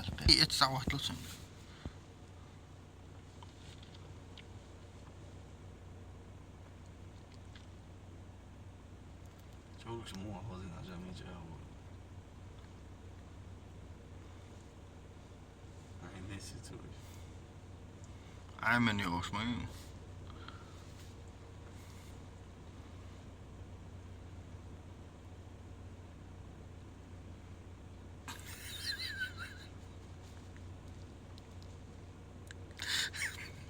الحلقة. هي 9:31. شغلك شموع حوالين عجامي جاوب. هاي ليش تسوي؟ عامن يا عثمان.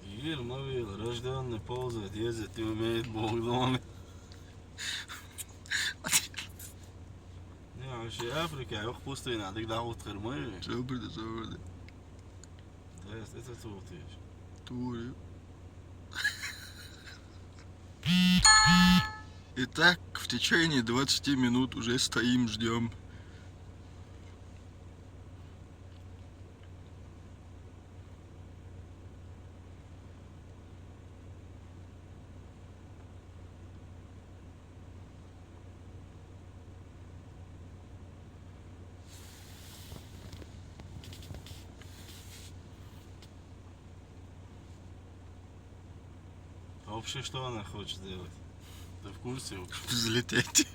Игорь, мой рожденный ползает, ездит и умеет Бог дома. Ja, als je Afrika heel goed in had, ik dacht wat germeur. Zo برده. Это тут есть. Турю. Итак, в течение 20 минут уже стоим, ждем. А вообще что она хочет сделать? Ты в курсе? Взлететь.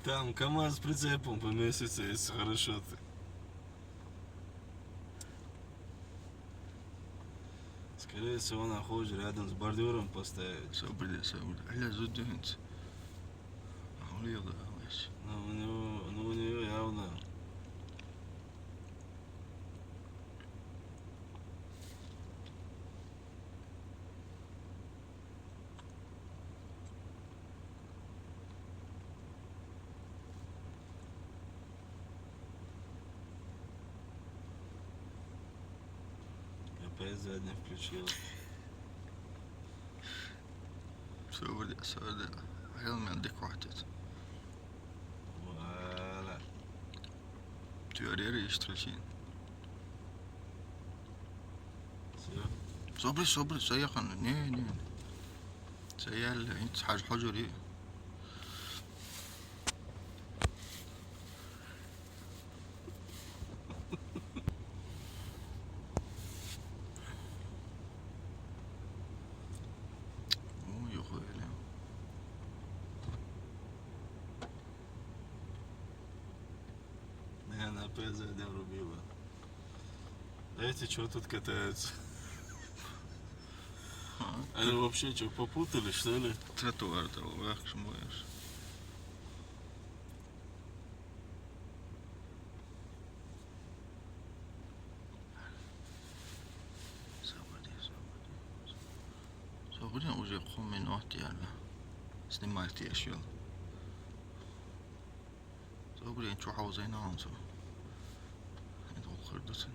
Там КамАЗ с прицепом поместится, если хорошо ты. Скорее всего, она хочет рядом с бордюром поставить. Собрали. Аля зуденец. Ахуел, да, лась. Но у нее явно. Опять задний включил. Собрали. Аля من عندك وحدت. Вуаля. Теория اشتركين. Все. صبري سيخن. ني. سيال انت حاج حجري. Она опять задним рубила. Эти что тут катаются? Они вообще что, попутали, что ли? Тротуар дал, ах, шмоешь. Собрали уже минут яла. Снимайте еще. Собрали شو حوزين عنصر. يدخل خردسن.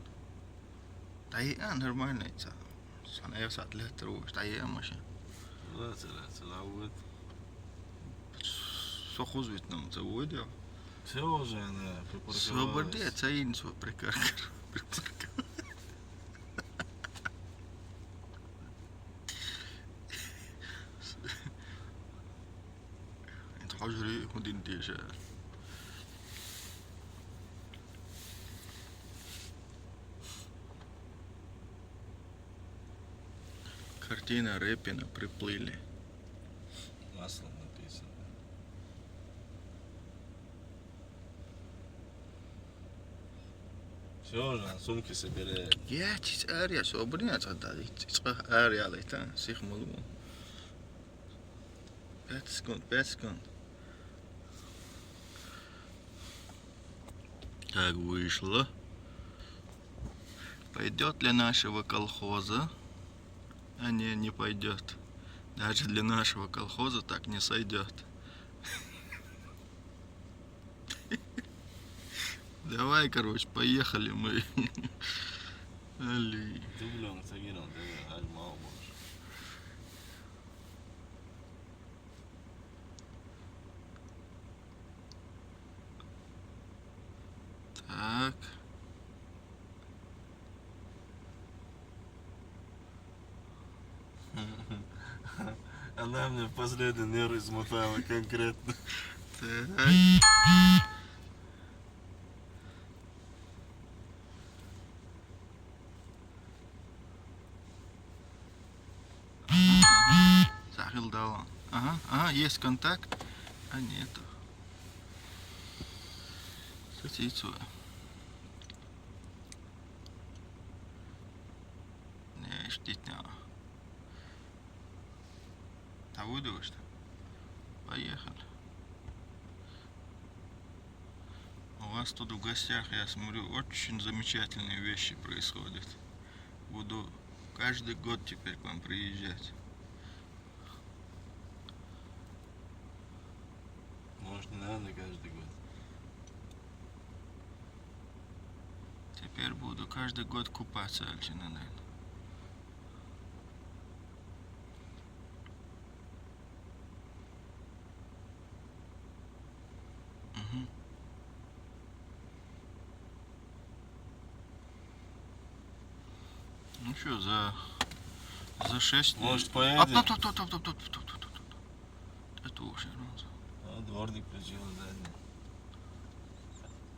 دقيقة نرمين ليتسا. أنا يسعد له تروح دقيقة ماشي. لا تعود. Что хузвит нам заводил? Все уже она припарковалась. Собрали, цаин свой прикаркар. انت حجري مدين ديجا. Картина Репина приплыли. Маслом написано. Все уже, сумки собирает. يا تسأل يا صبري يا تصدق تسقى آري على تان سيخ ملون. 5 секунд. Так вышло. Пойдет для нашего колхоза? А не пойдет. Даже для нашего колхоза так не сойдет. Давай, короче, поехали мы. Али. Дублем цагиром, да, альмал больше. Так. Она мне последний нерв измотала конкретно. Так. есть контакт, а нету. Кстати, яйцо. Не, штитня. А выйду что? Поехали. У вас тут в гостях, я смотрю, очень замечательные вещи происходят. Буду каждый год теперь к вам приезжать. Может, не надо каждый год. Теперь буду каждый год купаться, Альчина, наверное. Угу. Ну что, за 6 Может, А, поедем? Это уже раз. А, дворник включил, да.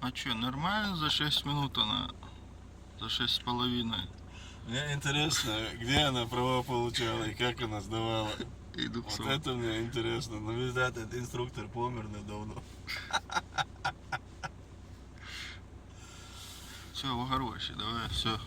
А что, нормально за 6 минут она? За 6,5. Мне интересно, где она права получала и как она сдавала. Иду к Вот собаке. это мне интересно. Но видать, этот инструктор помер давно. Все, в огороще, давай, все.